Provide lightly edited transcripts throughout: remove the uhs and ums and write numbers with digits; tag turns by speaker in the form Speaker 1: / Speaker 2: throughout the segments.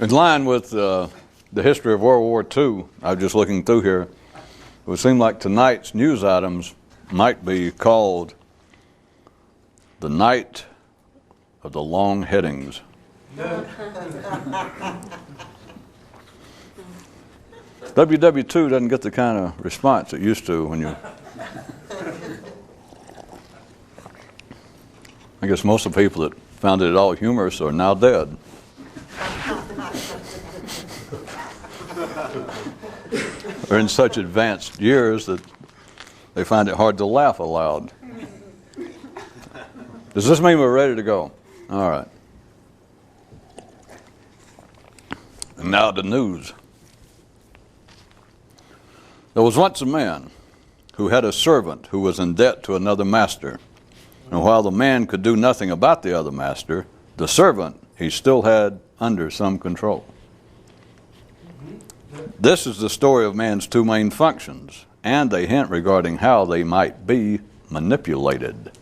Speaker 1: In line with the history of World War II, I was just looking through here, it would seem like tonight's news items might be called The Night of the Long Headings. WW2 doesn't get the kind of response it used to when you... I guess most of the people that found it all humorous are now dead. Or in such advanced years that they find it hard to laugh aloud. Does this mean we're ready to go? All right. And now the news. There was once a man who had a servant who was in debt to another master. And while the man could do nothing about the other master, the servant he still had under some control. This is the story of man's two main functions, and a hint regarding how they might be manipulated.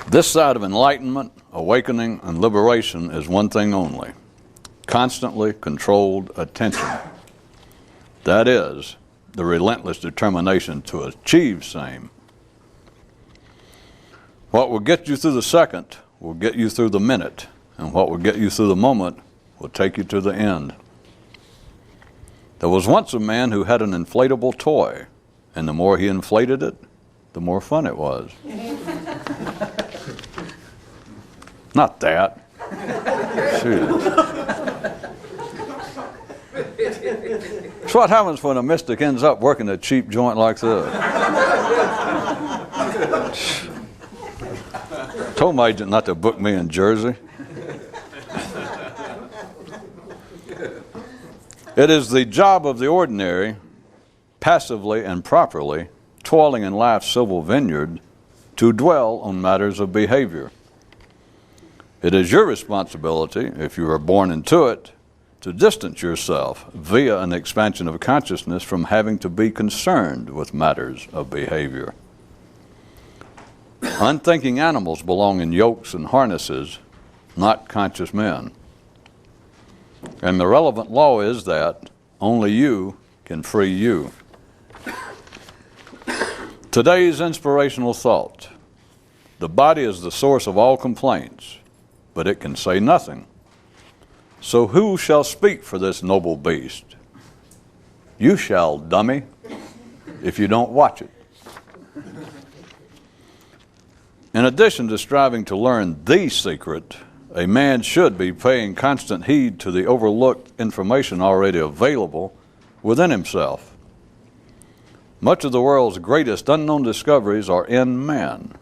Speaker 1: This side of enlightenment, awakening, and liberation is one thing only: constantly controlled attention. That is, the relentless determination to achieve same. What will get you through the second will get you through the minute, and what will get you through the moment will take you to the end. There was once a man who had an inflatable toy, and the more he inflated it, the more fun it was. Not that. That's what happens when a mystic ends up working a cheap joint like this. Told my agent not to book me in Jersey. It is the job of the ordinary, passively and properly, toiling in life's civil vineyard, to dwell on matters of behavior. It is your responsibility, if you are born into it, to distance yourself via an expansion of consciousness from having to be concerned with matters of behavior. Unthinking animals belong in yokes and harnesses, not conscious men. And the relevant law is that only you can free you. Today's inspirational thought: the body is the source of all complaints, but it can say nothing. So who shall speak for this noble beast? You shall, dummy, if you don't watch it. In addition to striving to learn the secret, a man should be paying constant heed to the overlooked information already available within himself. Much of the world's greatest unknown discoveries are in man,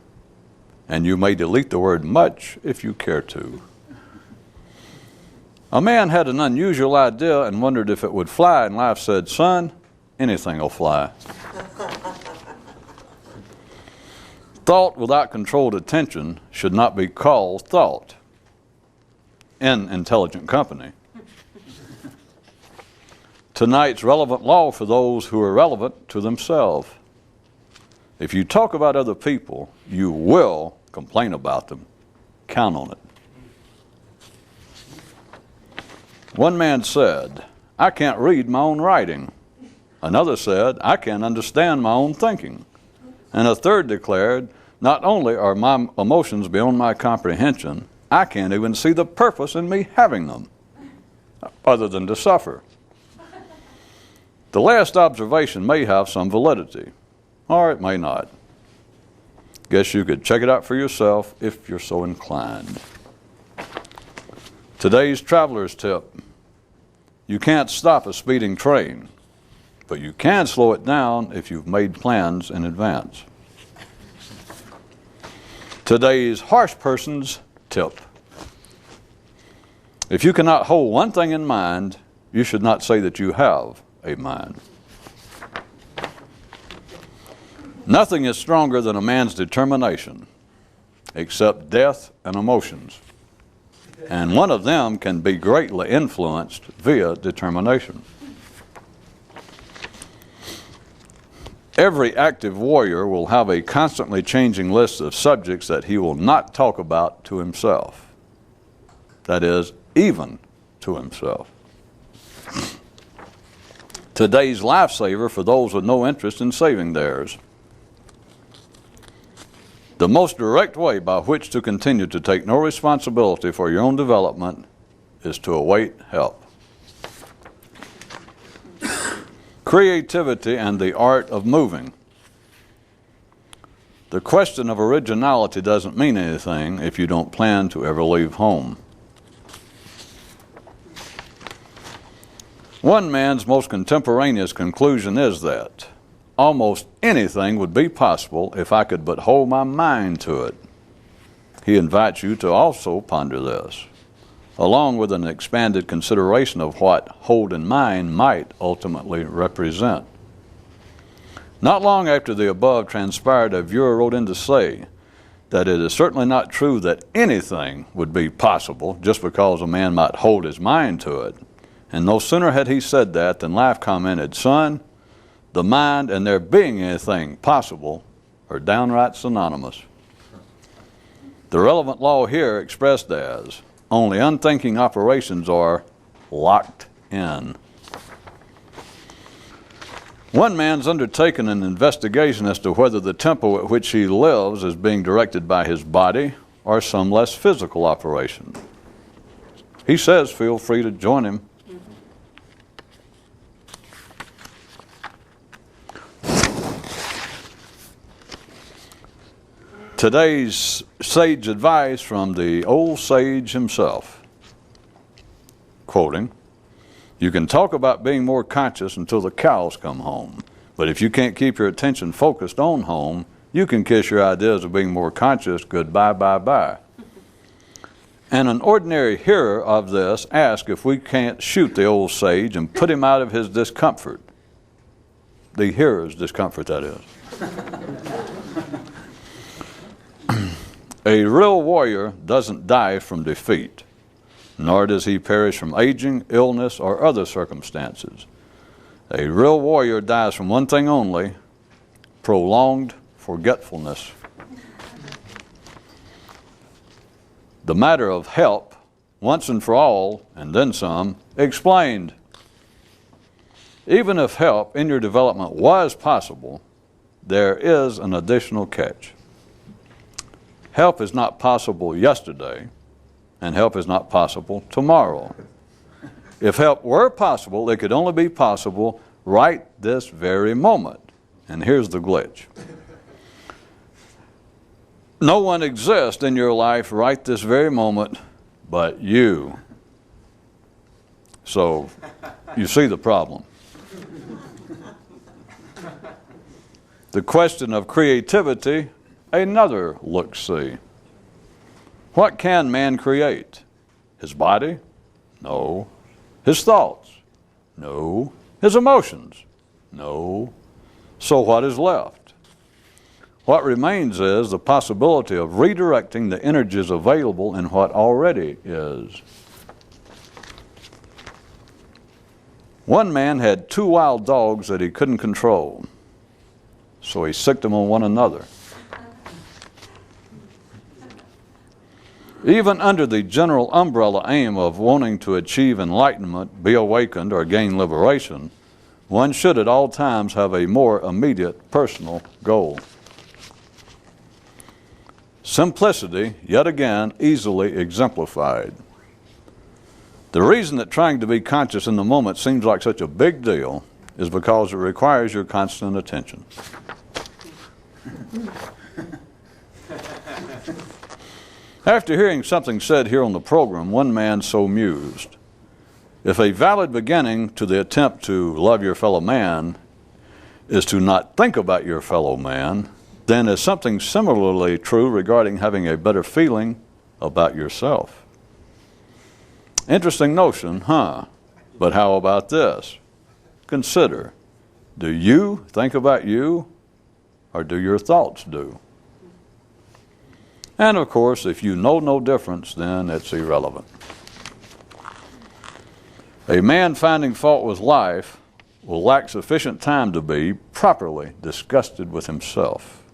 Speaker 1: and you may delete the word much if you care to. A man had an unusual idea and wondered if it would fly, and life said, "Son, anything will fly." Thought without controlled attention should not be called thought in intelligent company. Tonight's relevant law for those who are relevant to themselves. If you talk about other people, you will complain about them. Count on it. One man said, "I can't read my own writing." Another said, "I can't understand my own thinking." And a third declared, "Not only are my emotions beyond my comprehension, I can't even see the purpose in me having them, other than to suffer." The last observation may have some validity, or it may not. Guess you could check it out for yourself if you're so inclined. Today's traveler's tip: you can't stop a speeding train, but you can slow it down if you've made plans in advance. Today's harsh person's tip: if you cannot hold one thing in mind, you should not say that you have a mind. Nothing is stronger than a man's determination, except death and emotions. And one of them can be greatly influenced via determination. Every active warrior will have a constantly changing list of subjects that he will not talk about to himself. That is, even to himself. Today's lifesaver for those with no interest in saving theirs. The most direct way by which to continue to take no responsibility for your own development is to await help. Creativity and the art of moving. The question of originality doesn't mean anything if you don't plan to ever leave home. One man's most contemporaneous conclusion is that almost anything would be possible if I could but hold my mind to it. He invites you to also ponder this, along with an expanded consideration of what hold in mind might ultimately represent. Not long after the above transpired, a viewer wrote in to say that it is certainly not true that anything would be possible just because a man might hold his mind to it. And no sooner had he said that than Life commented, "Son, the mind and there being anything possible are downright synonymous." The relevant law here expressed as, only unthinking operations are locked in. One man's undertaken an investigation as to whether the tempo at which he lives is being directed by his body or some less physical operation. He says feel free to join him. Today's sage advice from the old sage himself. Quoting, "You can talk about being more conscious until the cows come home, but if you can't keep your attention focused on home, you can kiss your ideas of being more conscious goodbye, bye-bye." And an ordinary hearer of this asks if we can't shoot the old sage and put him out of his discomfort. The hearer's discomfort, that is. A real warrior doesn't die from defeat, nor does he perish from aging, illness, or other circumstances. A real warrior dies from one thing only, prolonged forgetfulness. The matter of help, once and for all, and then some, explained. Even if help in your development was possible, there is an additional catch. Help is not possible yesterday, and help is not possible tomorrow. If help were possible, it could only be possible right this very moment. And here's the glitch. No one exists in your life right this very moment but you. So you see the problem. The question of creativity, another look-see. What can man create? His body? No. His thoughts? No. His emotions? No. So what is left? What remains is the possibility of redirecting the energies available in what already is. One man had 2 wild dogs that he couldn't control, so he sicked them on one another. Even under the general umbrella aim of wanting to achieve enlightenment, be awakened, or gain liberation, one should at all times have a more immediate personal goal. Simplicity, yet again, easily exemplified. The reason that trying to be conscious in the moment seems like such a big deal is because it requires your constant attention. After hearing something said here on the program, one man so mused, if a valid beginning to the attempt to love your fellow man is to not think about your fellow man, then is something similarly true regarding having a better feeling about yourself. Interesting notion, huh? But how about this? Consider, do you think about you, or do your thoughts do? And of course, if you know no difference, then it's irrelevant. A man finding fault with life will lack sufficient time to be properly disgusted with himself.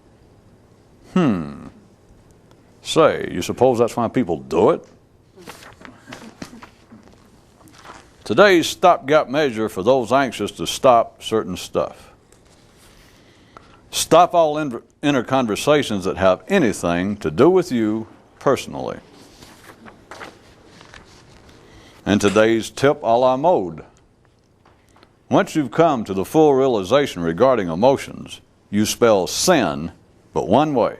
Speaker 1: Say, you suppose that's why people do it? Today's stopgap measure for those anxious to stop certain stuff. Stop all inner conversations that have anything to do with you personally. And today's tip a la mode. Once you've come to the full realization regarding emotions, you spell sin but one way.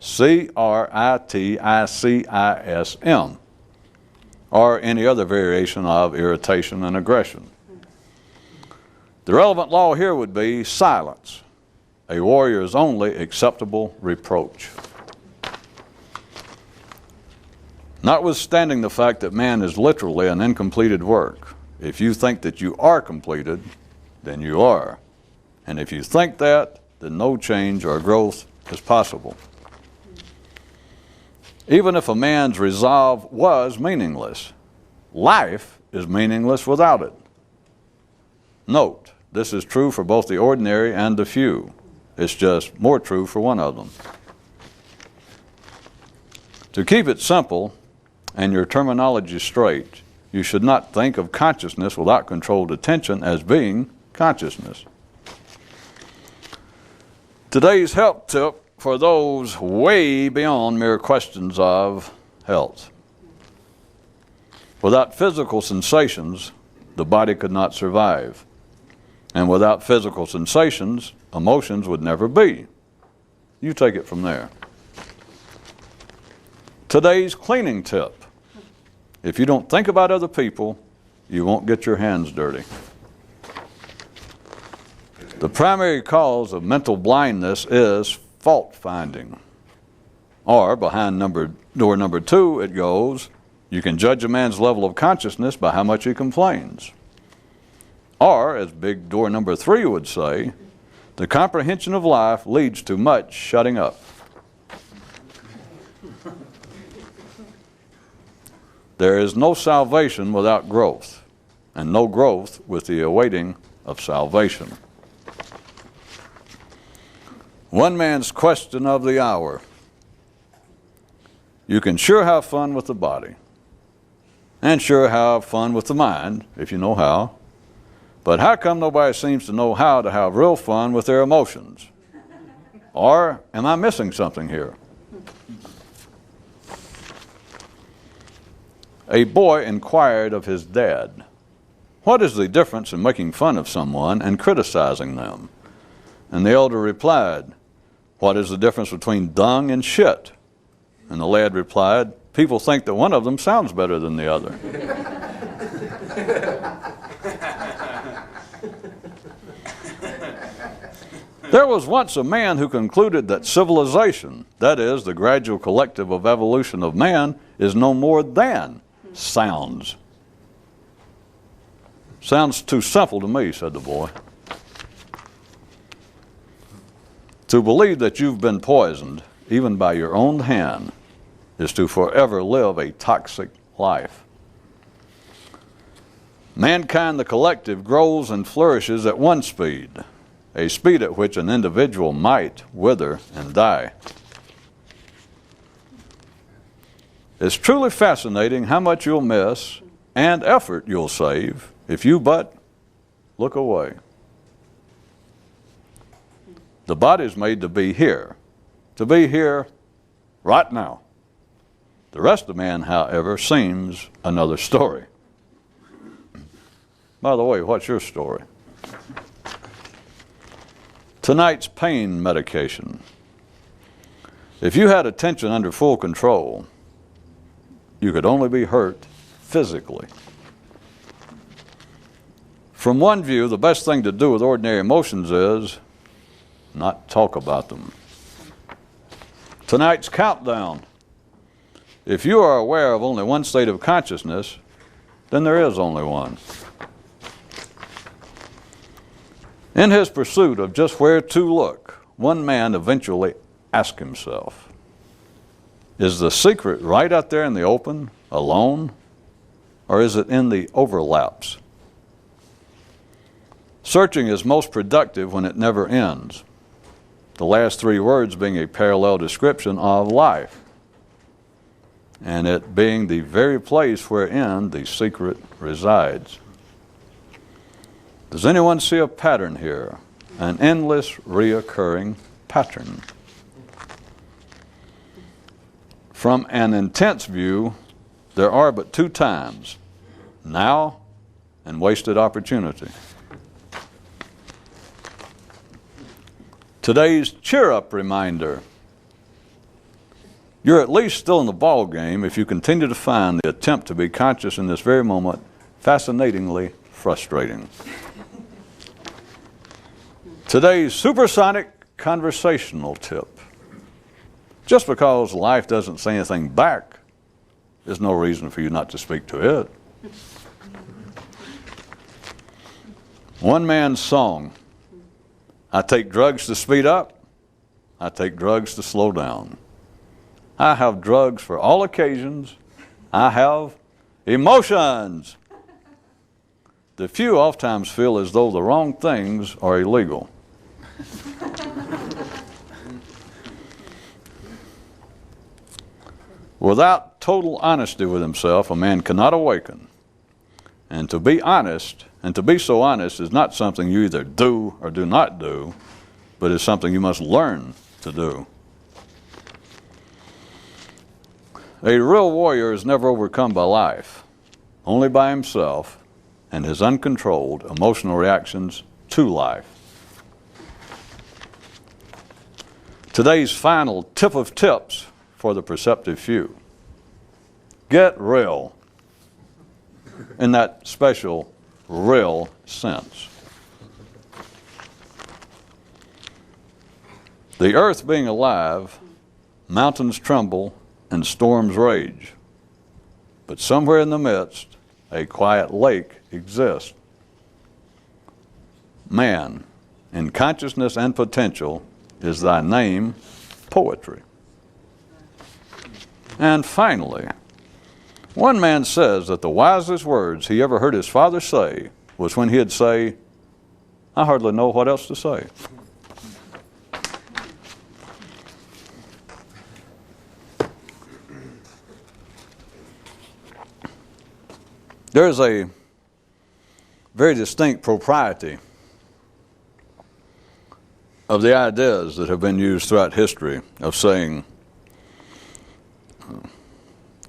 Speaker 1: CRITICISM. Or any other variation of irritation and aggression. The relevant law here would be silence, a warrior's only acceptable reproach. Notwithstanding the fact that man is literally an incompleted work, if you think that you are completed, then you are. And if you think that, then no change or growth is possible. Even if a man's resolve was meaningless, life is meaningless without it. Note, this is true for both the ordinary and the few. It's just more true for one of them. To keep it simple and your terminology straight, you should not think of consciousness without controlled attention as being consciousness. Today's help tip for those way beyond mere questions of health. Without physical sensations, the body could not survive. And without physical sensations, emotions would never be. You take it from there. Today's cleaning tip. If you don't think about other people, you won't get your hands dirty. The primary cause of mental blindness is fault finding. Or behind door number 2, it goes, you can judge a man's level of consciousness by how much he complains. Or, as big door number 3 would say, the comprehension of life leads to much shutting up. There is no salvation without growth, and no growth with the awaiting of salvation. One man's question of the hour. You can sure have fun with the body, and sure have fun with the mind, if you know how. But how come nobody seems to know how to have real fun with their emotions? Or am I missing something here? A boy inquired of his dad, "What is the difference in making fun of someone and criticizing them?" And the elder replied, "What is the difference between dung and shit?" And the lad replied, "People think that one of them sounds better than the other." There was once a man who concluded that civilization, that is, the gradual collective of evolution of man, is no more than sounds. "Sounds too simple to me," said the boy. To believe that you've been poisoned, even by your own hand, is to forever live a toxic life. Mankind, the collective, grows and flourishes at one speed, a speed at which an individual might wither and die. It's truly fascinating how much you'll miss and effort you'll save if you but look away. The body's made to be here right now. The rest of man, however, seems another story. By the way, what's your story? Tonight's pain medication. If you had attention under full control, you could only be hurt physically. From one view, the best thing to do with ordinary emotions is not talk about them. Tonight's countdown. If you are aware of only one state of consciousness, then there is only one. In his pursuit of just where to look, one man eventually asked himself, is the secret right out there in the open, alone, or is it in the overlaps? Searching is most productive when it never ends. The last three words being a parallel description of life, and it being the very place wherein the secret resides. Does anyone see a pattern here? An endless, reoccurring pattern. From an intense view, there are but two times, now and wasted opportunity. Today's cheer-up reminder. You're at least still in the ball game if you continue to find the attempt to be conscious in this very moment fascinatingly frustrating. Today's supersonic conversational tip. Just because life doesn't say anything back, there's no reason for you not to speak to it. One man's song. I take drugs to speed up. I take drugs to slow down. I have drugs for all occasions. I have emotions. The few oftentimes feel as though the wrong things are illegal. Without total honesty with himself, a man cannot awaken. And to be honest, and to be so honest, is not something you either do or do not do, but is something you must learn to do. A real warrior is never overcome by life, only by himself and his uncontrolled emotional reactions to life. Today's final tip of tips for the perceptive few. Get real in that special real sense. The earth being alive, mountains tremble and storms rage. But somewhere in the midst, a quiet lake exists. Man, in consciousness and potential, is thy name, poetry. And finally, one man says that the wisest words he ever heard his father say was when he'd say, I hardly know what else to say. There's a very distinct propriety of the ideas that have been used throughout history of saying,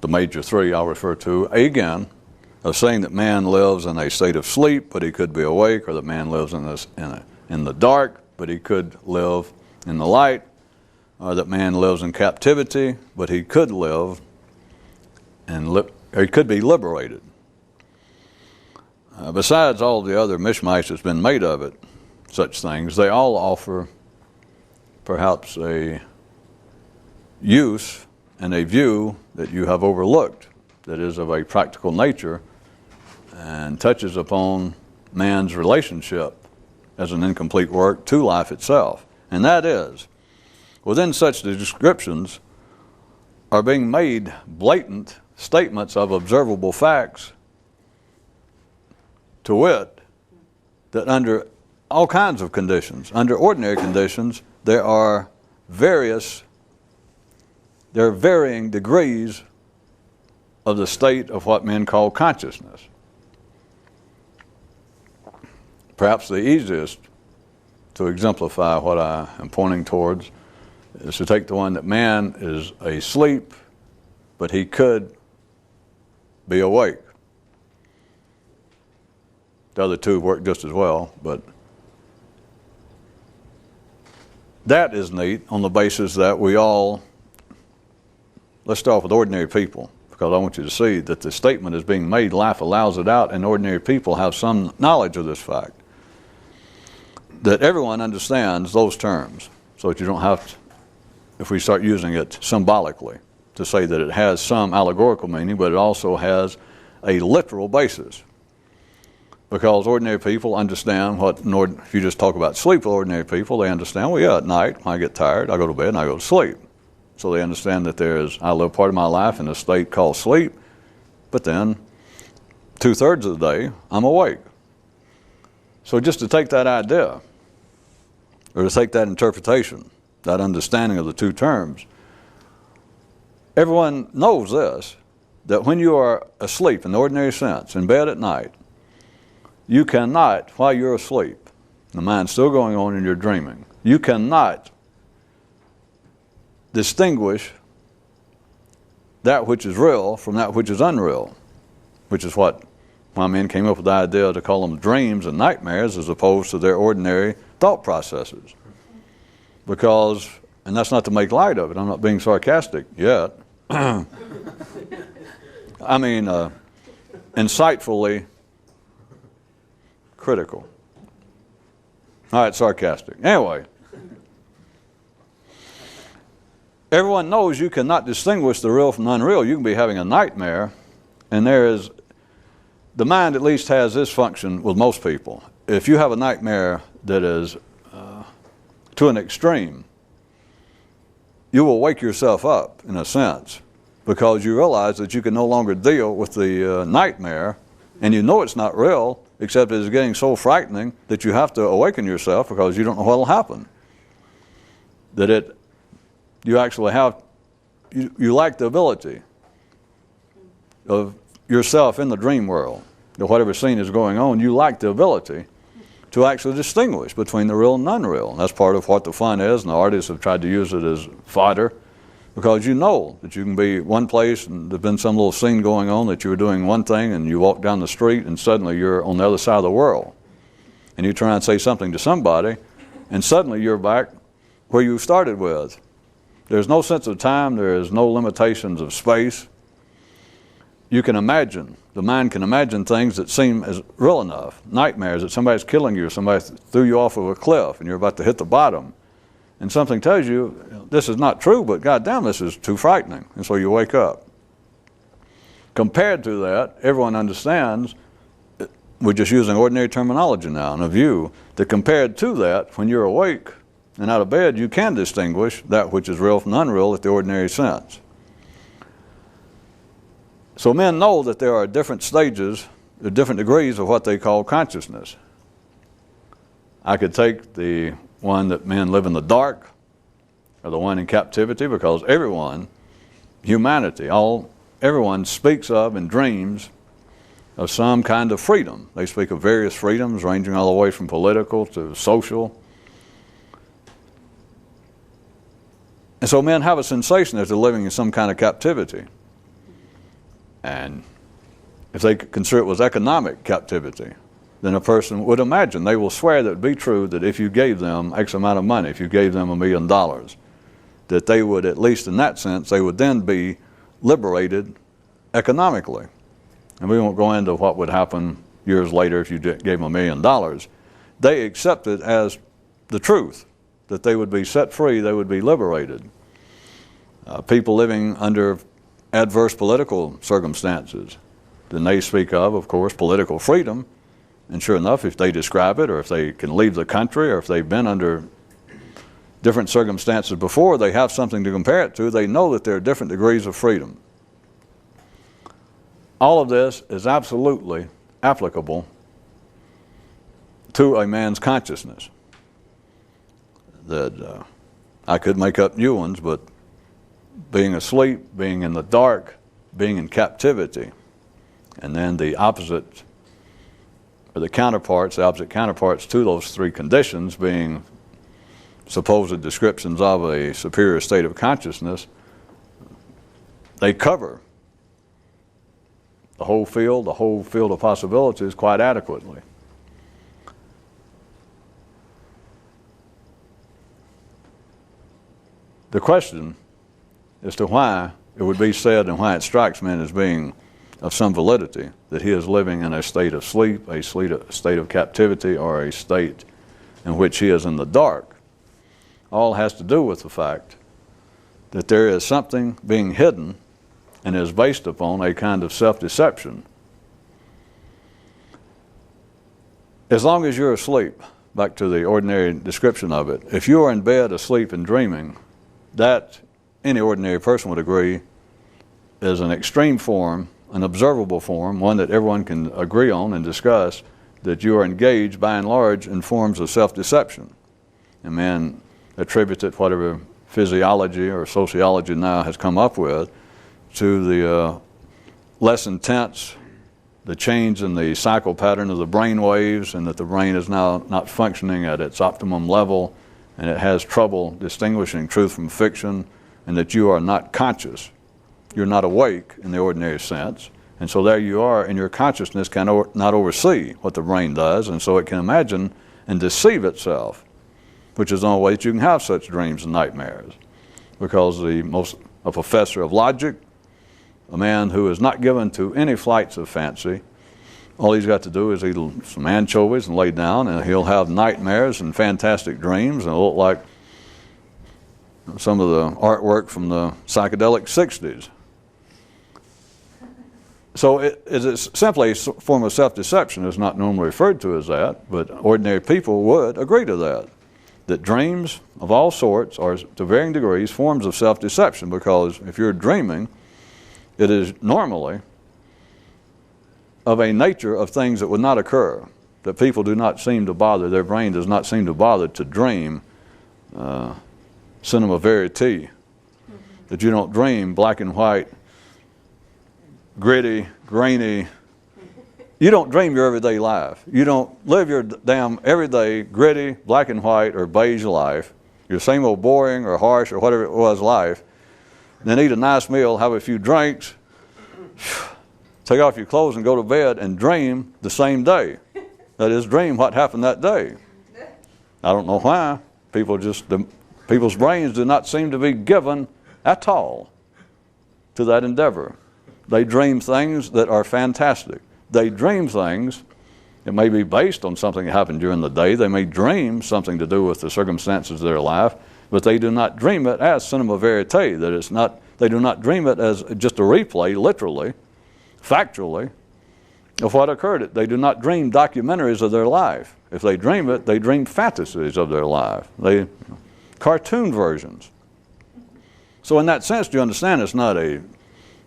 Speaker 1: the major three I'll refer to again, of saying that man lives in a state of sleep, but he could be awake, or that man lives in the dark, but he could live in the light, or that man lives in captivity, but he could live or he could be liberated. Besides all the other mishmash that's been made of it, such things, they all offer perhaps a use and a view that you have overlooked, that is of a practical nature and touches upon man's relationship as an incomplete work to life itself. And that is, within such descriptions are being made blatant statements of observable facts, to wit, that under all kinds of conditions, under ordinary conditions, there are varying degrees of the state of what men call consciousness. Perhaps the easiest to exemplify what I am pointing towards is to take the one that man is asleep, but he could be awake. The other two work just as well, but that is neat on the basis that we all, let's start with ordinary people, because I want you to see that the statement is being made, life allows it out, and ordinary people have some knowledge of this fact. That everyone understands those terms, so that you don't have to, if we start using it symbolically, to say that it has some allegorical meaning, but it also has a literal basis. Because ordinary people understand if you just talk about sleep with ordinary people, they understand, well, yeah, at night, when I get tired, I go to bed and I go to sleep. So they understand that I live part of my life in a state called sleep, but then 2/3 of the day, I'm awake. So just to take that idea, or to take that interpretation, that understanding of the two terms, everyone knows this, that when you are asleep in the ordinary sense, in bed at night, you cannot, while you're asleep, the mind's still going on and you're dreaming, you cannot distinguish that which is real from that which is unreal, which is why men came up with the idea to call them dreams and nightmares as opposed to their ordinary thought processes. Because, and that's not to make light of it, I'm not being sarcastic yet. I mean, insightfully critical. All right, sarcastic. Anyway, everyone knows you cannot distinguish the real from the unreal. You can be having a nightmare, and the mind at least has this function with most people. If you have a nightmare that is to an extreme, you will wake yourself up, in a sense, because you realize that you can no longer deal with the nightmare, and you know it's not real, except it's getting so frightening that you have to awaken yourself because you don't know what will happen. You actually have, you lack the ability of yourself in the dream world, that whatever scene is going on, you lack the ability to actually distinguish between the real and unreal. And that's part of what the fun is, and the artists have tried to use it as fodder, because you know that you can be one place and there's been some little scene going on that you were doing one thing, and you walk down the street and suddenly you're on the other side of the world. And you try and say something to somebody, and suddenly you're back where you started with. There's no sense of time, there is no limitations of space. You can imagine, the mind can imagine things that seem as real enough, nightmares, that somebody's killing you, somebody threw you off of a cliff and you're about to hit the bottom. And something tells you, this is not true, but goddamn, this is too frightening. And so you wake up. Compared to that, everyone understands, we're just using ordinary terminology now, and a view, that compared to that, when you're awake and out of bed, you can distinguish that which is real from unreal at the ordinary sense. So men know that there are different stages, different degrees of what they call consciousness. I could take the one that men live in the dark, or the one in captivity, because everyone, humanity, everyone speaks of and dreams of some kind of freedom. They speak of various freedoms, ranging all the way from political to social. And so men have a sensation that they're living in some kind of captivity. And if they consider it was economic captivity, then a person would imagine, they will swear that it would be true that if you gave them X amount of money, if you gave them $1 million, that they would, at least in that sense, they would then be liberated economically. And we won't go into what would happen years later if you gave them $1 million. They accept it as the truth, that they would be set free, they would be liberated. People living under adverse political circumstances, then they speak of course, political freedom. And sure enough, if they describe it, or if they can leave the country, or if they've been under different circumstances before, they have something to compare it to. They know that there are different degrees of freedom. All of this is absolutely applicable to a man's consciousness. That I could make up new ones, but being asleep, being in the dark, being in captivity, and then the opposite, or the opposite counterparts to those three conditions being supposed descriptions of a superior state of consciousness, they cover the whole field of possibilities quite adequately. The question as to why it would be said, and why it strikes men as being of some validity, that he is living in a state of sleep, a state of captivity, or a state in which he is in the dark, all has to do with the fact that there is something being hidden and is based upon a kind of self-deception. As long as you're asleep, back to the ordinary description of it, if you are in bed asleep and dreaming, that any ordinary person would agree is an extreme form, an observable form, one that everyone can agree on and discuss, that you are engaged by and large in forms of self-deception. And man attributes it, whatever physiology or sociology now has come up with, to the less intense, the change in the cycle pattern of the brain waves, and that the brain is now not functioning at its optimum level, and it has trouble distinguishing truth from fiction, and that you are not conscious. You're not awake in the ordinary sense. And so there you are, and your consciousness cannot oversee what the brain does, and so it can imagine and deceive itself, which is the only way that you can have such dreams and nightmares. Because a professor of logic, a man who is not given to any flights of fancy, all he's got to do is eat some anchovies and lay down, and he'll have nightmares and fantastic dreams, and it'll look like some of the artwork from the psychedelic 60s. So it is simply a form of self-deception. It's not normally referred to as that, but ordinary people would agree to that. That dreams of all sorts are, to varying degrees, forms of self-deception, because if you're dreaming, it is normally of a nature of things that would not occur, that people do not seem to bother, their brain does not seem to bother to dream cinema verite, that you don't dream black and white, gritty, grainy. You don't dream your everyday life. You don't live your damn everyday gritty, black and white, or beige life, your same old boring or harsh or whatever it was life, then eat a nice meal, have a few drinks, take off your clothes and go to bed and dream the same day. That is, dream what happened that day. I don't know why. People's brains do not seem to be given at all to that endeavor. They dream things that are fantastic. They dream things, it may be based on something that happened during the day. They may dream something to do with the circumstances of their life, but they do not dream it as cinema verite. That it's not, they do not dream it as just a replay, literally, factually, of what occurred. They do not dream documentaries of their life. If they dream it, they dream fantasies of their life. Cartoon versions. So in that sense, do you understand, it's not a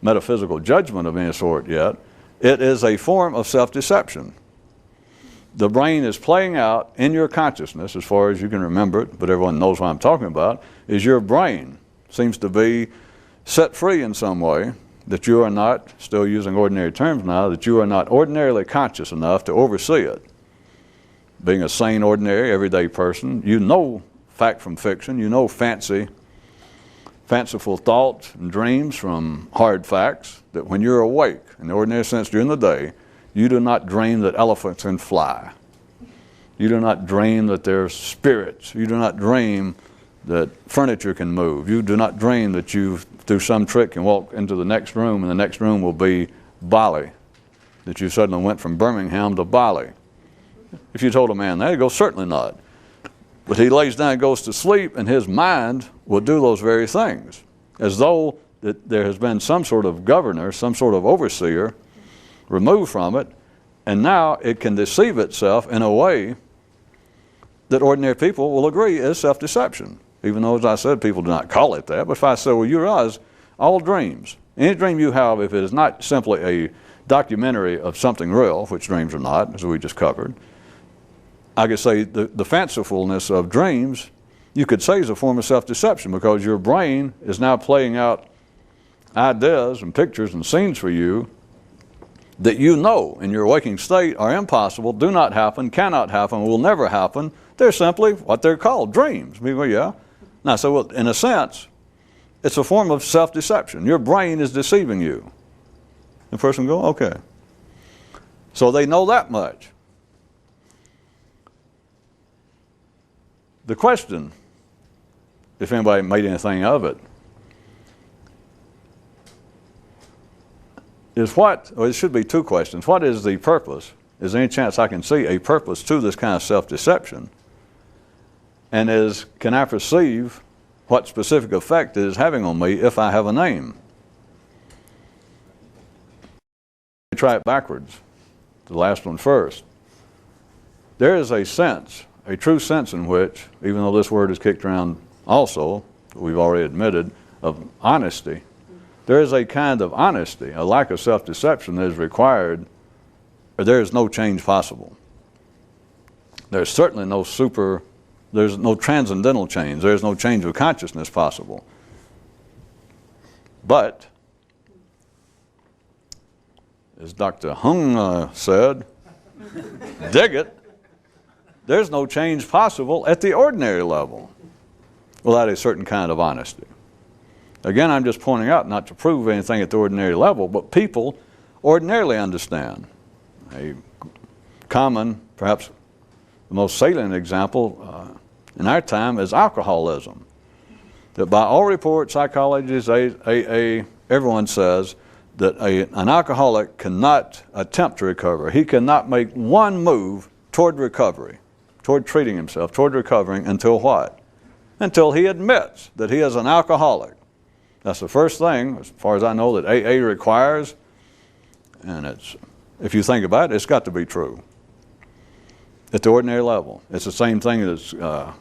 Speaker 1: metaphysical judgment of any sort yet. It is a form of self-deception. The brain is playing out in your consciousness, as far as you can remember it, but everyone knows what I'm talking about, is your brain seems to be set free in some way, that you are not, still using ordinary terms now, that you are not ordinarily conscious enough to oversee it. Being a sane, ordinary, everyday person, you know fact from fiction, you know fanciful thoughts and dreams from hard facts, that when you're awake, in the ordinary sense during the day, you do not dream that elephants can fly. You do not dream that there's spirits. You do not dream that furniture can move. You do not dream that you, through some trick, can walk into the next room and the next room will be Bali, that you suddenly went from Birmingham to Bali. If you told a man that, he'd go, certainly not. But he lays down and goes to sleep, and his mind will do those very things, as though that there has been some sort of governor, some sort of overseer removed from it, and now it can deceive itself in a way that ordinary people will agree is self-deception. Even though, as I said, people do not call it that. But if I say, well, you realize all dreams, any dream you have, if it is not simply a documentary of something real, which dreams are not, as we just covered, I could say the fancifulness of dreams, you could say is a form of self-deception, because your brain is now playing out ideas and pictures and scenes for you that you know in your waking state are impossible, do not happen, cannot happen, will never happen. They're simply what they're called, dreams. Well, yeah. Now, so in a sense, it's a form of self-deception. Your brain is deceiving you. The person will go, okay. So they know that much. The question, if anybody made anything of it, is what, or it should be two questions. What is the purpose? Is there any chance I can see a purpose to this kind of self-deception? And can I perceive what specific effect it is having on me if I have a name? Try it backwards, the last one first. There is a sense, a true sense in which, even though this word is kicked around also, we've already admitted, of honesty. There is a kind of honesty, a lack of self-deception that is required, or there is no change possible. There's certainly there's no transcendental change. There's no change of consciousness possible. But, as Dr. Hung said, dig it, there's no change possible at the ordinary level without a certain kind of honesty. Again, I'm just pointing out, not to prove anything at the ordinary level, but people ordinarily understand. A common, perhaps the most salient example in our time is alcoholism. That by all reports, psychologists, AA, everyone says that an alcoholic cannot attempt to recover. He cannot make one move toward recovery, toward treating himself, toward recovering, until what? Until he admits that he is an alcoholic. That's the first thing, as far as I know, that AA requires. And if you think about it, it's got to be true at the ordinary level. It's the same thing that's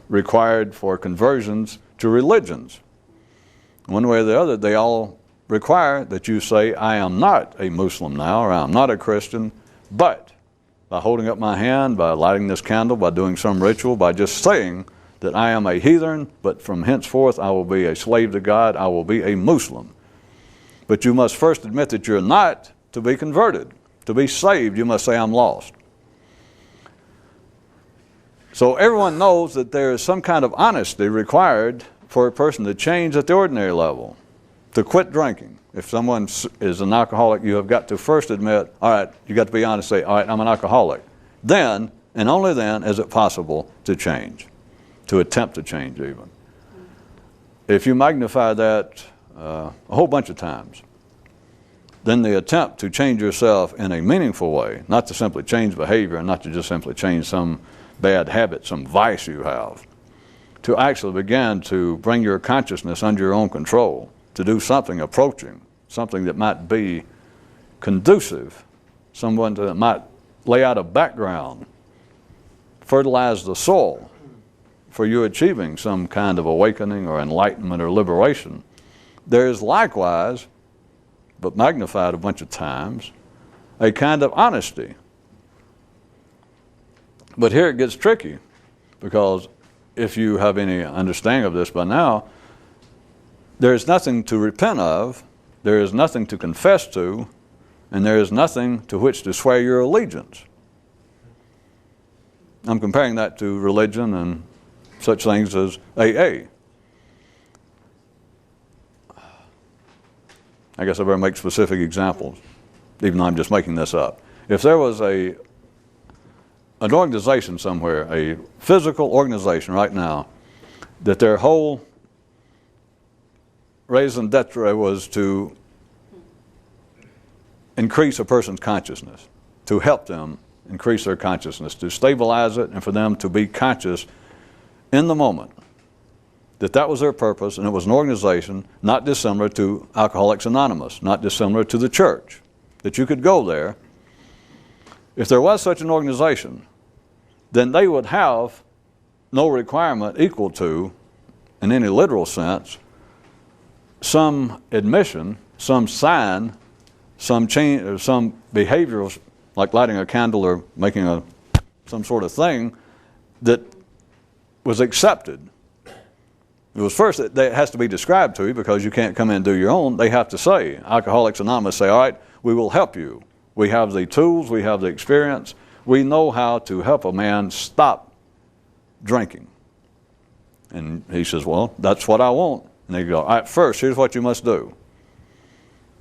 Speaker 1: required for conversions to religions. One way or the other, they all require that you say, I am not a Muslim now, or I am not a Christian, but by holding up my hand, by lighting this candle, by doing some ritual, by just saying that I am a heathen, but from henceforth I will be a slave to God, I will be a Muslim. But you must first admit that you're not to be converted. To be saved, you must say, I'm lost. So everyone knows that there is some kind of honesty required for a person to change at the ordinary level, to quit drinking. If someone is an alcoholic, you have got to first admit, all right, you got to be honest, say, all right, I'm an alcoholic. Then, and only then, is it possible to change, to attempt to change even. If you magnify that a whole bunch of times, then the attempt to change yourself in a meaningful way, not to simply change behavior and not to just simply change some bad habit, some vice you have, to actually begin to bring your consciousness under your own control, to do something approaching, something that might be conducive, someone that might lay out a background, fertilize the soil for you achieving some kind of awakening or enlightenment or liberation. There is likewise, but magnified a bunch of times, a kind of honesty. But here it gets tricky, because if you have any understanding of this by now, there is nothing to repent of, there is nothing to confess to, and there is nothing to which to swear your allegiance. I'm comparing that to religion and such things as AA. I guess I better make specific examples, even though I'm just making this up. If there was an organization somewhere, a physical organization right now, that their whole raison d'etre was to increase a person's consciousness, to help them increase their consciousness, to stabilize it, and for them to be conscious in the moment, that was their purpose, and it was an organization not dissimilar to Alcoholics Anonymous, not dissimilar to the church, that you could go there. If there was such an organization, then they would have no requirement equal to, in any literal sense, some admission, some sign, some change, or some behavioral, like lighting a candle or making some sort of thing that was accepted. It was first that it has to be described to you, because you can't come in and do your own. They have to say, Alcoholics Anonymous say, all right, we will help you. We have the tools, we have the experience, we know how to help a man stop drinking. And he says, well, that's what I want. And they go, all right, first, here's what you must do.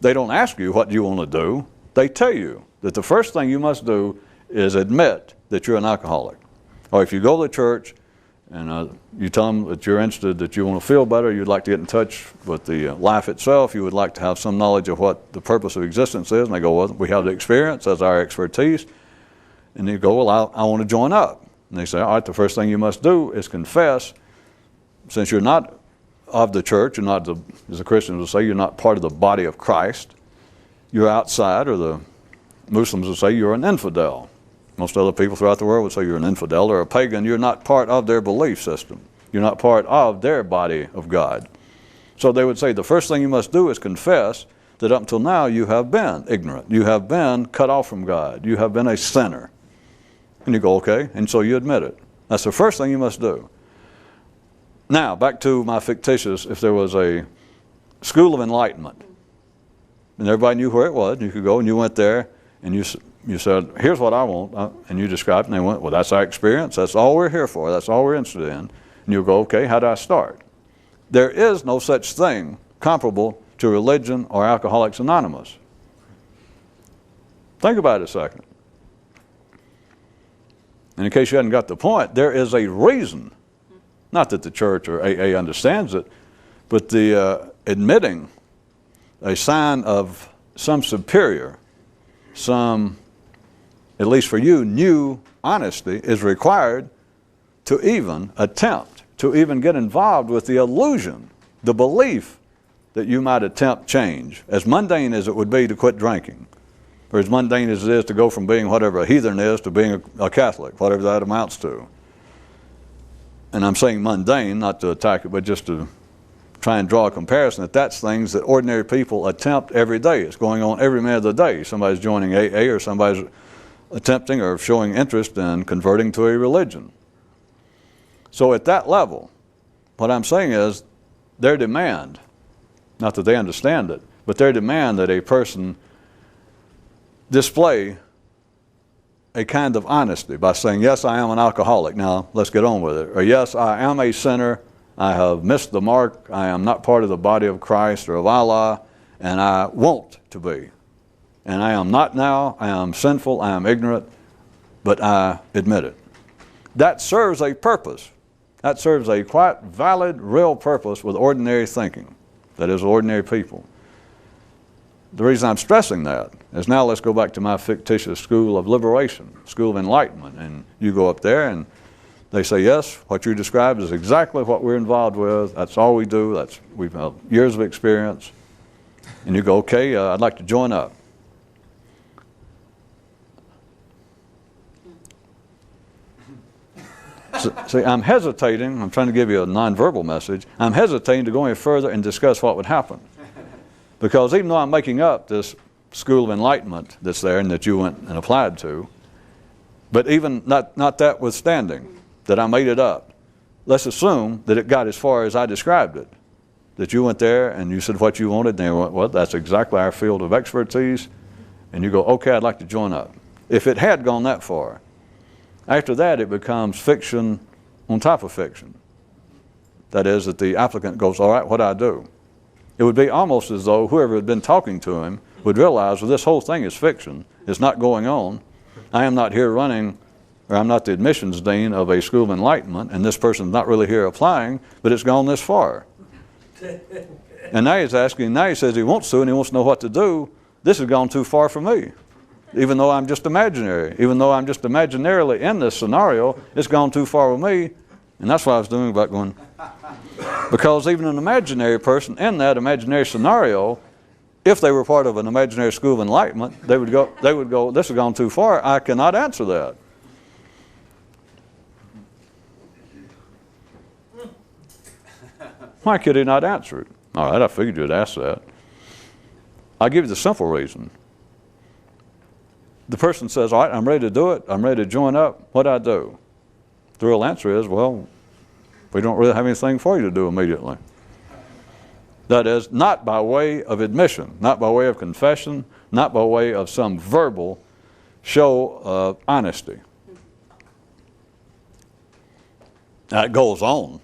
Speaker 1: They don't ask you what you want to do. They tell you that the first thing you must do is admit that you're an alcoholic. Or if you go to church and you tell them that you're interested, that you want to feel better, you'd like to get in touch with the life itself, you would like to have some knowledge of what the purpose of existence is, and they go, well, we have the experience, that's our expertise. And you go, well, I want to join up. And they say, all right, the first thing you must do is confess, since you're not of the church, you're not, as the Christians will say, you're not part of the body of Christ, you're outside, or the Muslims will say you're an infidel. Most other people throughout the world would say you're an infidel or a pagan. You're not part of their belief system. You're not part of their body of God. So they would say the first thing you must do is confess that up until now you have been ignorant. You have been cut off from God. You have been a sinner. And you go, okay, and so you admit it. That's the first thing you must do. Now, back to my fictitious, if there was a school of enlightenment, and everybody knew where it was, you could go and you went there, and you said, here's what I want, and you described, and they went, well, that's our experience, that's all we're here for, that's all we're interested in. And you go, okay, how do I start? There is no such thing comparable to religion or Alcoholics Anonymous. Think about it a second. And in case you hadn't got the point, there is a reason, not that the church or AA understands it, but the admitting a sign of some superior, some, at least for you, new honesty is required to even attempt, to even get involved with the illusion, the belief that you might attempt change, as mundane as it would be to quit drinking, or as mundane as it is to go from being whatever a heathen is to being a Catholic, whatever that amounts to. And I'm saying mundane, not to attack it, but just to try and draw a comparison, that's things that ordinary people attempt every day. It's going on every minute of the day. Somebody's joining AA or somebody's attempting or showing interest in converting to a religion. So at that level, what I'm saying is their demand, not that they understand it, but their demand that a person display a kind of honesty by saying, yes, I am an alcoholic, now let's get on with it. Or yes, I am a sinner, I have missed the mark, I am not part of the body of Christ or of Allah, and I want to be. And I am not now, I am sinful, I am ignorant, but I admit it. That serves a purpose. That serves a quite valid, real purpose with ordinary thinking. That is, ordinary people. The reason I'm stressing that is now let's go back to my fictitious school of liberation, school of enlightenment. And you go up there and they say, yes, what you described is exactly what we're involved with. That's all we do. We've had years of experience. And you go, okay, I'd like to join up. See, I'm hesitating. I'm trying to give you a nonverbal message. I'm hesitating to go any further and discuss what would happen. Because even though I'm making up this school of enlightenment that's there and that you went and applied to, but even not that withstanding, that I made it up, let's assume that it got as far as I described it. That you went there and you said what you wanted, and they went, well, that's exactly our field of expertise. And you go, okay, I'd like to join up. If it had gone that far, after that it becomes fiction on top of fiction. That is, that the applicant goes, all right, what do I do? It would be almost as though whoever had been talking to him would realize, well, this whole thing is fiction. It's not going on. I am not here running, or I'm not the admissions dean of a school of enlightenment, and this person's not really here applying, but it's gone this far. And now he's asking, now he says he wants to, and he wants to know what to do. This has gone too far for me. Even though I'm just imaginary, even though I'm just imaginarily in this scenario, it's gone too far with me. And that's what I was doing about going, because even an imaginary person in that imaginary scenario, if they were part of an imaginary school of enlightenment, they would go, this has gone too far, I cannot answer that. Why could he not answer it? All right, I figured you'd ask that. I'll give you the simple reason. The person says, all right, I'm ready to do it, I'm ready to join up, what do I do? The real answer is, well, we don't really have anything for you to do immediately. That is, not by way of admission, not by way of confession, not by way of some verbal show of honesty. That goes on.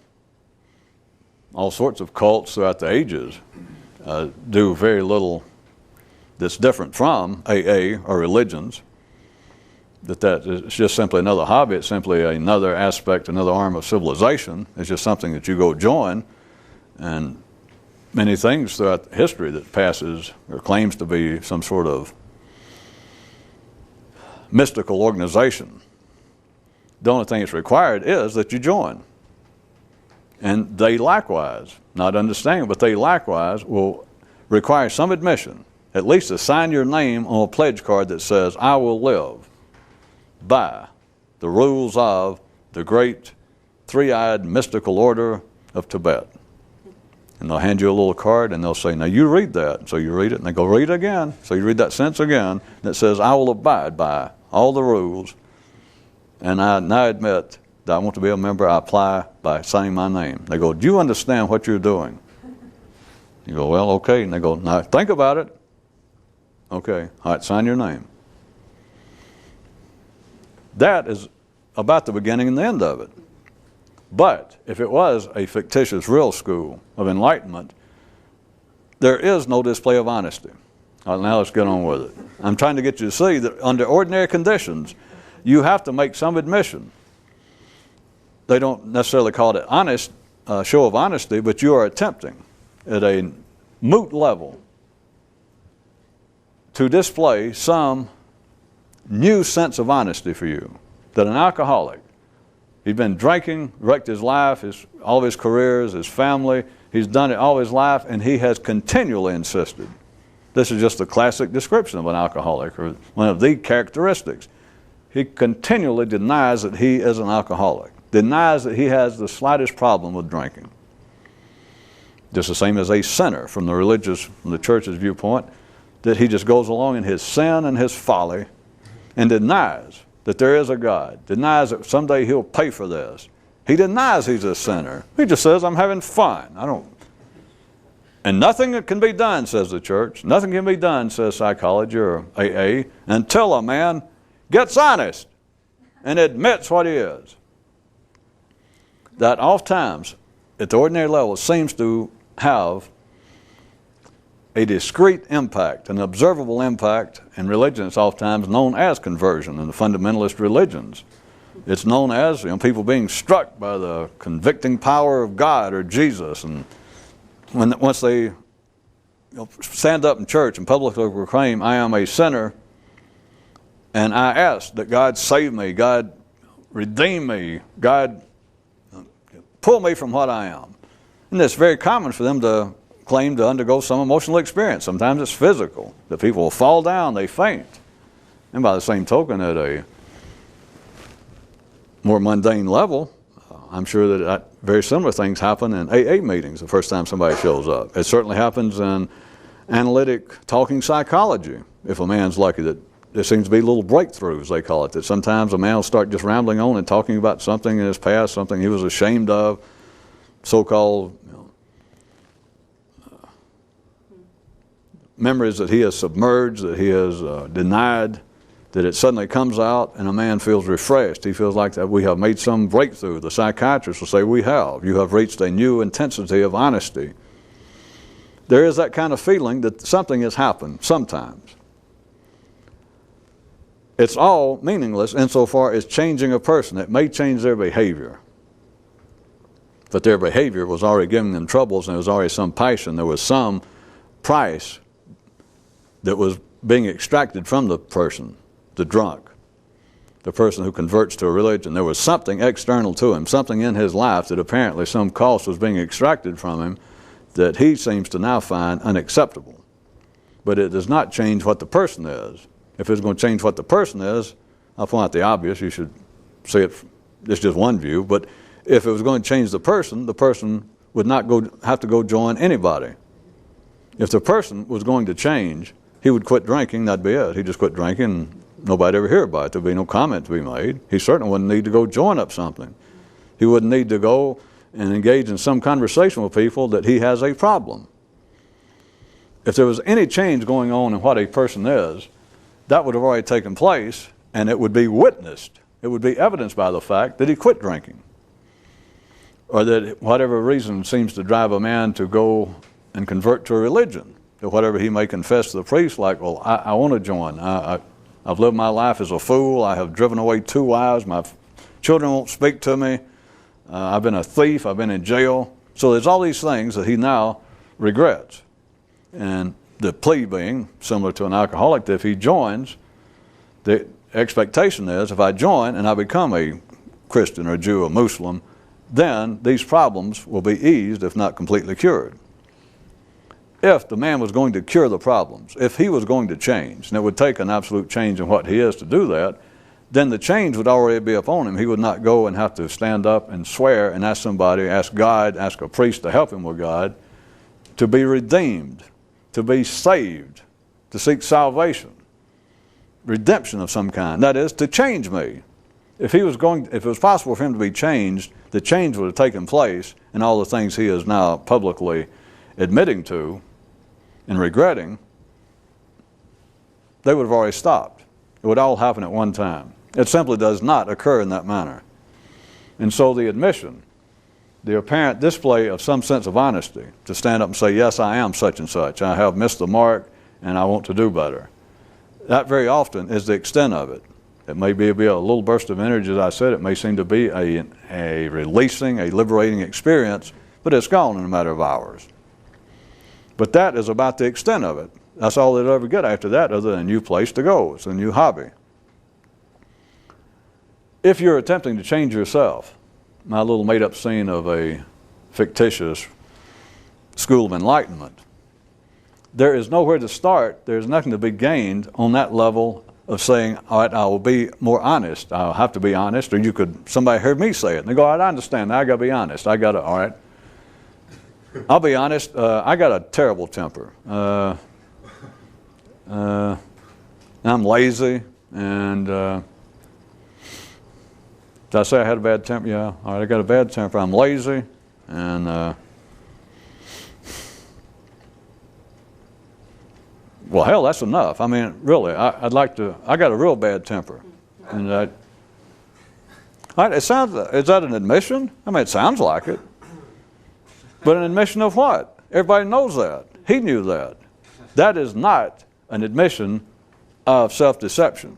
Speaker 1: All sorts of cults throughout the ages do very little that's different from AA or religions. That is just simply another hobby. It's simply another aspect, another arm of civilization. It's just something that you go join. And many things throughout history that passes or claims to be some sort of mystical organization. The only thing that's required is that you join. And they likewise, not understanding, but they likewise will require some admission, at least to sign your name on a pledge card that says, I will live by the rules of the great three-eyed mystical order of Tibet. And they'll hand you a little card and they'll say, now you read that. So you read it and they go, read it again. So you read that sentence again that says, I will abide by all the rules and I now admit that I want to be a member. I apply by signing my name. They go, do you understand what you're doing? You go, well, okay. And they go, now think about it. Okay, all right, sign your name. That is about the beginning and the end of it. But if it was a fictitious real school of enlightenment, there is no display of honesty. All right, now let's get on with it. I'm trying to get you to see that under ordinary conditions, you have to make some admission. They don't necessarily call it honest, show of honesty, but you are attempting at a moot level to display some new sense of honesty for you. That an alcoholic, he's been drinking, wrecked his life, all of his careers, his family, he's done it all his life, and he has continually insisted. This is just a classic description of an alcoholic, or one of the characteristics. He continually denies that he is an alcoholic, denies that he has the slightest problem with drinking. Just the same as a sinner from the church's viewpoint, that he just goes along in his sin and his folly and denies that there is a God, denies that someday he'll pay for this. He denies he's a sinner. He just says, I'm having fun. And nothing can be done, says the church. Nothing can be done, says psychology or AA, until a man gets honest and admits what he is. That oftentimes, at the ordinary level, seems to have a discrete impact, an observable impact. In religion, it's oftentimes known as conversion in the fundamentalist religions. It's known as people being struck by the convicting power of God or Jesus. And once they stand up in church and publicly proclaim, I am a sinner, and I ask that God save me, God redeem me, God pull me from what I am. And it's very common for them to claim to undergo some emotional experience. Sometimes it's physical, that people will fall down, they faint. And by the same token, at a more mundane level, I'm sure that very similar things happen in AA meetings the first time somebody shows up. It certainly happens in analytic talking psychology, if a man's lucky. That there seems to be little breakthroughs, they call it, that sometimes a man will start just rambling on and talking about something in his past, something he was ashamed of, so-called memories that he has submerged, that he has denied, that it suddenly comes out and a man feels refreshed. He feels like that we have made some breakthrough. The psychiatrist will say, we have. You have reached a new intensity of honesty. There is that kind of feeling that something has happened sometimes. It's all meaningless insofar as changing a person. It may change their behavior, but their behavior was already giving them troubles, and there was already some passion. There was some price that was being extracted from the person, the drunk, the person who converts to a religion. There was something external to him, something in his life that apparently some cost was being extracted from him that he seems to now find unacceptable. But it does not change what the person is. If it's going to change what the person is, I'll point out the obvious. You should see it. It's just one view. But if it was going to change the person would not have to go join anybody. If the person was going to change, he would quit drinking, that'd be it. He'd just quit drinking, and nobody'd ever hear about it. There'd be no comment to be made. He certainly wouldn't need to go join up something. He wouldn't need to go and engage in some conversation with people that he has a problem. If there was any change going on in what a person is, that would have already taken place, and it would be witnessed. It would be evidenced by the fact that he quit drinking, or that whatever reason seems to drive a man to go and convert to a religion, that whatever he may confess to the priest, like, well, I want to join. I've lived my life as a fool. I have driven away 2 wives. My children won't speak to me. I've been a thief. I've been in jail. So there's all these things that he now regrets. And the plea being, similar to an alcoholic, that if he joins, the expectation is, if I join and I become a Christian or a Jew or Muslim, then these problems will be eased, if not completely cured. If the man was going to cure the problems, if he was going to change, and it would take an absolute change in what he is to do that, then the change would already be upon him. He would not go and have to stand up and swear and ask somebody, ask God, ask a priest to help him with God, to be redeemed, to be saved, to seek salvation, redemption of some kind. That is, to change me. if it was possible for him to be changed, the change would have taken place, and all the things he is now publicly admitting to and regretting, they would have already stopped. It would all happen at one time. It simply does not occur in that manner. And so the admission, the apparent display of some sense of honesty, to stand up and say, yes, I am such and such, I have missed the mark, and I want to do better. That very often is the extent of it. It may be a little burst of energy, as I said. It may seem to be a releasing, a liberating experience, but it's gone in a matter of hours. But that is about the extent of it. That's all they'll ever get after that, other than a new place to go. It's a new hobby. If you're attempting to change yourself, my little made-up scene of a fictitious school of enlightenment, there is nowhere to start. There's nothing to be gained on that level of saying, all right, I will be more honest. I'll have to be honest. Or somebody heard me say it, and they go, all right, I understand. Now I got to be honest. All right. I'll be honest. I got a terrible temper. I'm lazy, and did I say I had a bad temper? Yeah. All right, I got a bad temper. I'm lazy, and well, hell, that's enough. I mean, really, I got a real bad temper. And all right, is that an admission? I mean, it sounds like it. But an admission of what? Everybody knows that. He knew that. That is not an admission of self-deception.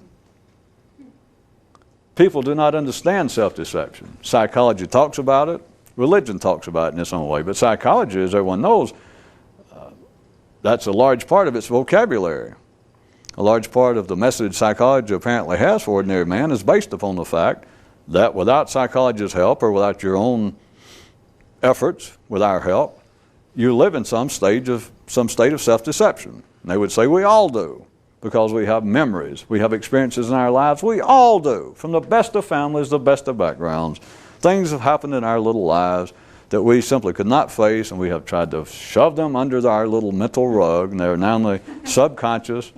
Speaker 1: People do not understand self-deception. Psychology talks about it. Religion talks about it in its own way. But psychology, as everyone knows, that's a large part of its vocabulary. A large part of the message psychology apparently has for ordinary man is based upon the fact that without psychology's help or without your own efforts, with our help, you live in some state of self-deception. And they would say we all do, because we have memories, we have experiences in our lives. We all do, from the best of families, the best of backgrounds. Things have happened in our little lives that we simply could not face, and we have tried to shove them under our little mental rug, and they're now in the subconscious.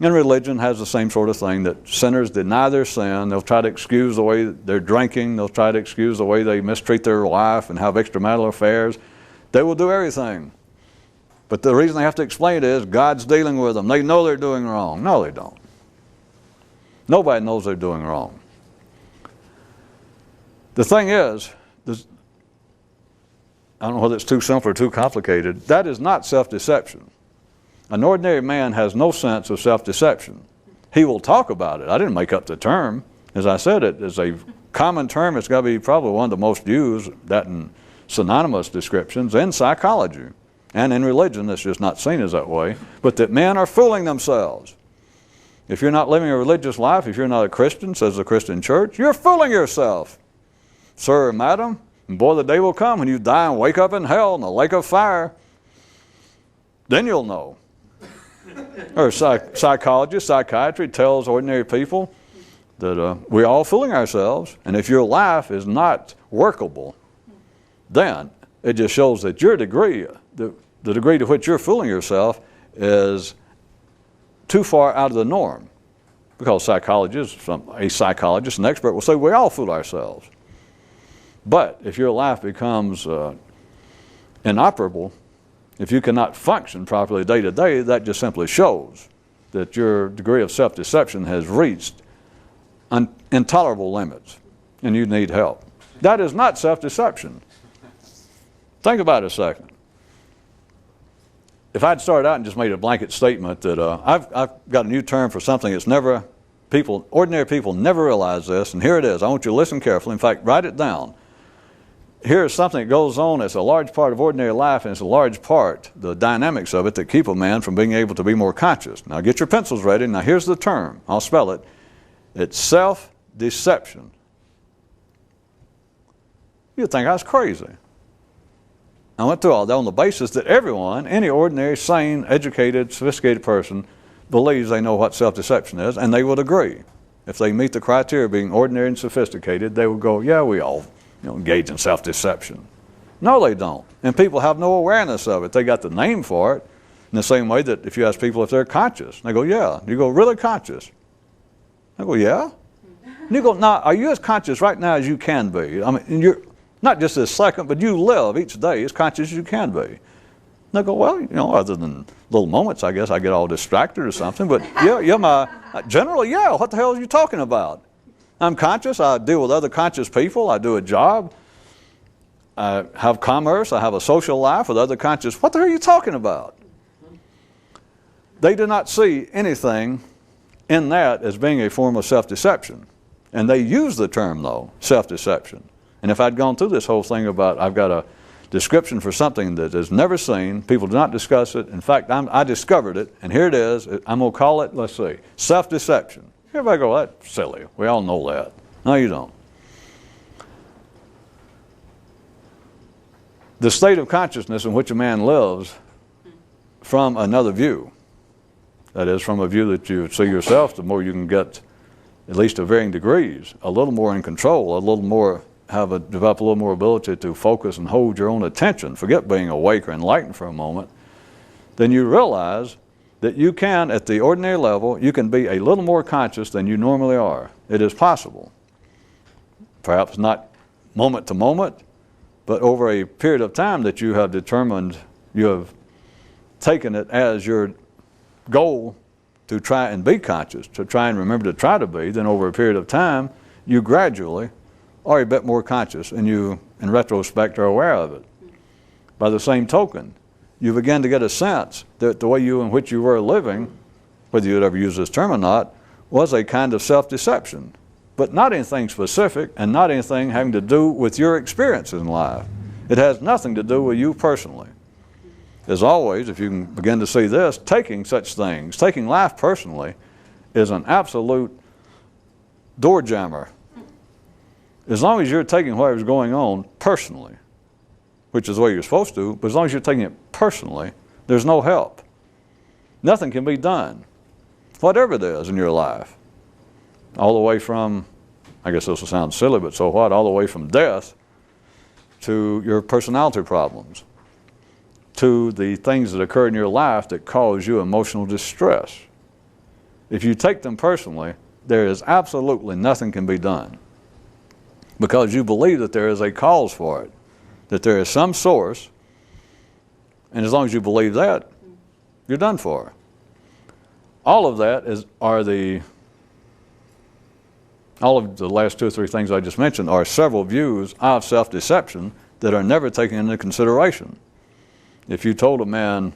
Speaker 1: And religion has the same sort of thing, that sinners deny their sin. They'll try to excuse the way they're drinking. They'll try to excuse the way they mistreat their wife and have extramarital affairs. They will do everything. But the reason they have to explain it is God's dealing with them. They know they're doing wrong. No, they don't. Nobody knows they're doing wrong. The thing is, I don't know whether it's too simple or too complicated, that is not self-deception. An ordinary man has no sense of self-deception. He will talk about it. I didn't make up the term. As I said, it is a common term. It's got to be probably one of the most used, that in synonymous descriptions, in psychology. And in religion, it's just not seen as that way. But that men are fooling themselves. If you're not living a religious life, if you're not a Christian, says the Christian church, you're fooling yourself. Sir or madam, and boy, the day will come when you die and wake up in hell in the lake of fire. Then you'll know. Or psychiatry tells ordinary people that we're all fooling ourselves, and if your life is not workable, then it just shows that your degree, the degree to which you're fooling yourself, is too far out of the norm. Because a psychologist, an expert, will say we all fool ourselves. But if your life becomes inoperable, if you cannot function properly day to day, that just simply shows that your degree of self-deception has reached intolerable limits and you need help. That is not self-deception. Think about it a second. If I'd started out and just made a blanket statement that I've got a new term for something that's ordinary people never realize this, and here it is. I want you to listen carefully. In fact, write it down. Here's something that goes on. It's a large part of ordinary life, and it's a large part, the dynamics of it, that keep a man from being able to be more conscious. Now get your pencils ready. Now here's the term. I'll spell it. It's self-deception. You'd think I was crazy. I went through all that on the basis that everyone, any ordinary, sane, educated, sophisticated person, believes they know what self-deception is, and they would agree. If they meet the criteria of being ordinary and sophisticated, they would go, yeah, we all engage in self-deception. No, they don't. And people have no awareness of it. They got the name for it in the same way that if you ask people if they're conscious, they go, yeah. You go, really conscious? They go, yeah. And you go, now, are you as conscious right now as you can be? I mean, you're not just this second, but you live each day as conscious as you can be. And they go, well, other than little moments, I guess I get all distracted or something, but generally, what the hell are you talking about? I'm conscious, I deal with other conscious people, I do a job, I have commerce, I have a social life with other conscious. What the hell are you talking about? They do not see anything in that as being a form of self-deception. And they use the term, though, self-deception. And if I'd gone through this whole thing about I've got a description for something that is never seen, people do not discuss it. In fact, I discovered it, and here it is. I'm going to call it, let's see, self-deception. Everybody go, that's silly. We all know that. No, you don't. The state of consciousness in which a man lives from another view, that is, from a view that you see yourself, the more you can get, at least to varying degrees, a little more in control, a little more, develop a little more ability to focus and hold your own attention, forget being awake or enlightened for a moment, then you realize that you can, at the ordinary level, you can be a little more conscious than you normally are. It is possible. Perhaps not moment to moment, but over a period of time that you have determined, you have taken it as your goal to try and be conscious, to try and remember to try to be, then over a period of time, you gradually are a bit more conscious, and you, in retrospect, are aware of it. By the same token, you begin to get a sense that the way in which you were living, whether you'd ever use this term or not, was a kind of self-deception, but not anything specific and not anything having to do with your experiences in life. It has nothing to do with you personally. As always, if you can begin to see this, taking such things, taking life personally, is an absolute door jammer. As long as you're taking whatever's going on personally, which is the way you're supposed to, but as long as you're taking it personally, there's no help. Nothing can be done, whatever it is in your life. All the way from, I guess this will sound silly, but so what, all the way from death to your personality problems, to the things that occur in your life that cause you emotional distress. If you take them personally, there is absolutely nothing can be done, because you believe that there is a cause for it, that there is some source, and as long as you believe that, you're done for. All of that all of the last two or three things I just mentioned are several views of self-deception that are never taken into consideration. If you told a man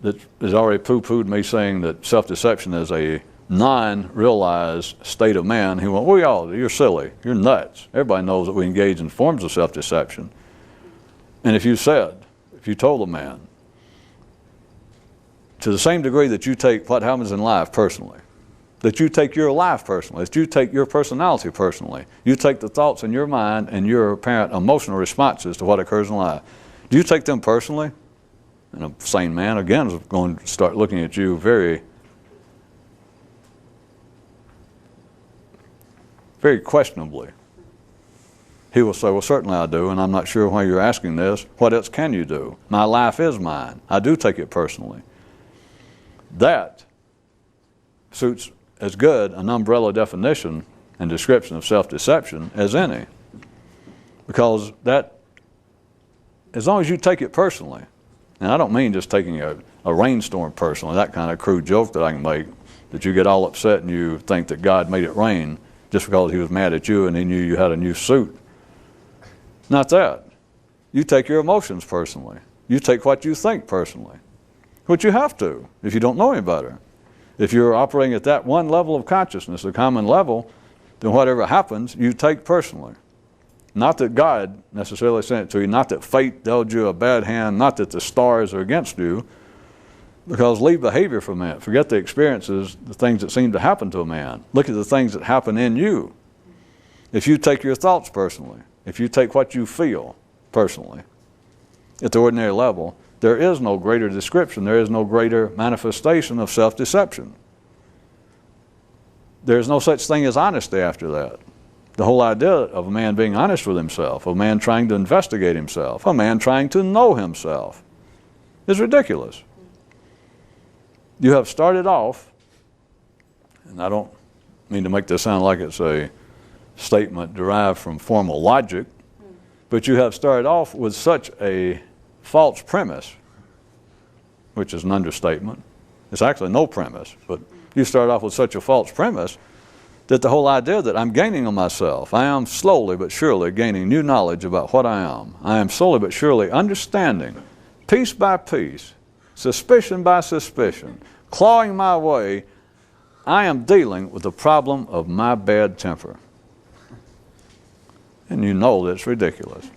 Speaker 1: that has already poo-pooed me saying that self-deception is a non-realized state of man, he went, well, you're silly, you're nuts. Everybody knows that we engage in forms of self-deception. And if you told a man, to the same degree that you take what happens in life personally, that you take your life personally, that you take your personality personally, you take the thoughts in your mind and your apparent emotional responses to what occurs in life, do you take them personally? And a sane man, again, is going to start looking at you very, very questionably. He will say, well, certainly I do, and I'm not sure why you're asking this. What else can you do? My life is mine. I do take it personally. That suits as good an umbrella definition and description of self-deception as any. Because that, as long as you take it personally, and I don't mean just taking a rainstorm personally, that kind of crude joke that I can make, that you get all upset and you think that God made it rain just because he was mad at you and he knew you had a new suit. Not that. You take your emotions personally. You take what you think personally, which you have to if you don't know any better. If you're operating at that one level of consciousness, the common level, then whatever happens, you take personally. Not that God necessarily sent it to you, not that fate dealt you a bad hand, not that the stars are against you, because leave behavior for a minute. Forget the experiences, the things that seem to happen to a man. Look at the things that happen in you. If you take your thoughts personally, if you take what you feel personally, at the ordinary level, there is no greater description, there is no greater manifestation of self-deception. There is no such thing as honesty after that. The whole idea of a man being honest with himself, a man trying to investigate himself, a man trying to know himself, is ridiculous. You have started off, and I don't mean to make this sound like it's a statement derived from formal logic, but you have started off with such a false premise, which is an understatement. It's actually no premise, but you start off with such a false premise that the whole idea that I'm gaining on myself, I am slowly but surely gaining new knowledge about what I am slowly but surely understanding, piece by piece, suspicion by suspicion, clawing my way, I am dealing with the problem of my bad temper. And you know that's ridiculous.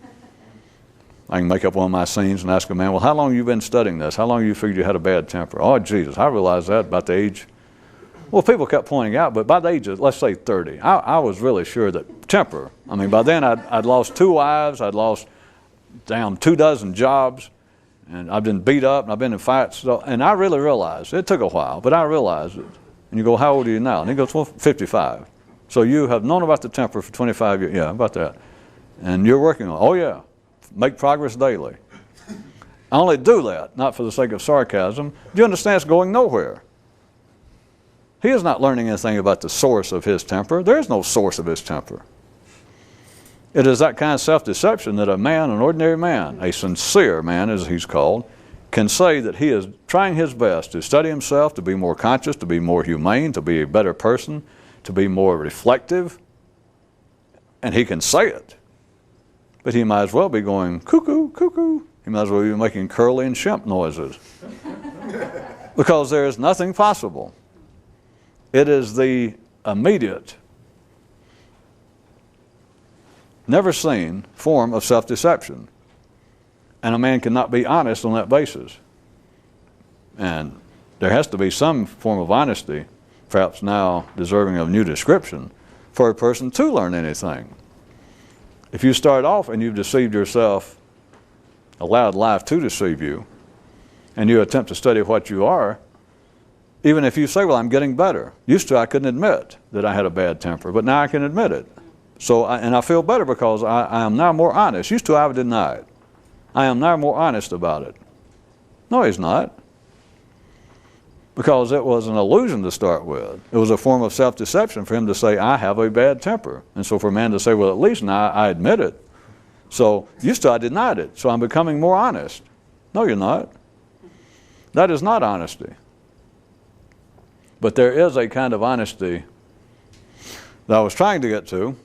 Speaker 1: I can make up one of my scenes and ask a man, well, how long have you been studying this? How long have you figured you had a bad temper? Oh, Jesus, I realized that about the age. Well, people kept pointing out, but by the age of, let's say, 30, I was really sure that temper, I mean, by then I'd lost 2 wives, I'd lost, 2 dozen jobs, and I've been beat up, and I've been in fights, and I really realized, it took a while, but I realized it. And you go, how old are you now? And he goes, well, 55. So you have known about the temper for 25 years. Yeah, about that. And you're working on it. Oh, yeah. Make progress daily. I only do that, not for the sake of sarcasm. Do you understand it's going nowhere? He is not learning anything about the source of his temper. There is no source of his temper. It is that kind of self-deception that a man, an ordinary man, a sincere man as he's called, can say that he is trying his best to study himself, to be more conscious, to be more humane, to be a better person, to be more reflective. And he can say it. But he might as well be going cuckoo, cuckoo. He might as well be making Curly and Shemp noises. Because there is nothing possible. It is the immediate, never seen form of self-deception. And a man cannot be honest on that basis. And there has to be some form of honesty, perhaps now deserving of new description, for a person to learn anything. If you start off and you've deceived yourself, allowed life to deceive you, and you attempt to study what you are, even if you say, well, I'm getting better. Used to, I couldn't admit that I had a bad temper, but now I can admit it. So, and I feel better because I am now more honest. Used to, I would deny it. I am now more honest about it. No, he's not. Because it was an illusion to start with. It was a form of self-deception for him to say, I have a bad temper. And so for a man to say, well, at least now I admit it. So used to, I denied it. So I'm becoming more honest. No, you're not. That is not honesty. But there is a kind of honesty that I was trying to get to.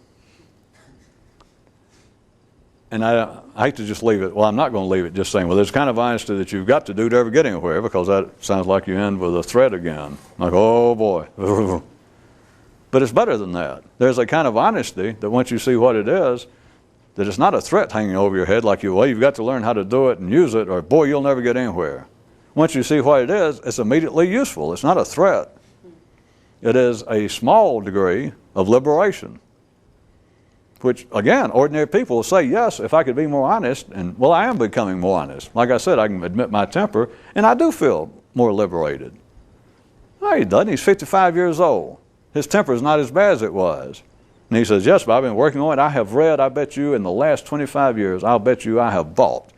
Speaker 1: And I hate to just leave it. Well, I'm not going to leave it just saying, well, there's kind of honesty that you've got to do to ever get anywhere, because that sounds like you end with a threat again. Like, oh, boy. But it's better than that. There's a kind of honesty that once you see what it is, that it's not a threat hanging over your head like, well, you've got to learn how to do it and use it, or, boy, you'll never get anywhere. Once you see what it is, it's immediately useful. It's not a threat. It is a small degree of liberation. Which, again, ordinary people will say, yes, if I could be more honest, and, well, I am becoming more honest. Like I said, I can admit my temper, and I do feel more liberated. No, he doesn't. He's 55 years old. His temper is not as bad as it was. And he says, yes, but I've been working on it. I have read, I bet you, in the last 25 years, I'll bet you I have bought,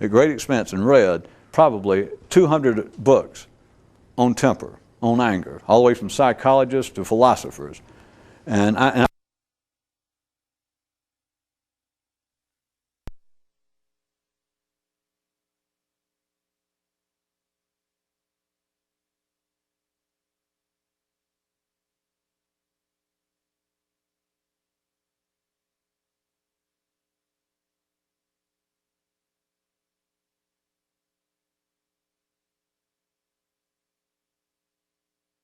Speaker 1: at great expense, and read probably 200 books on temper, on anger, all the way from psychologists to philosophers. And I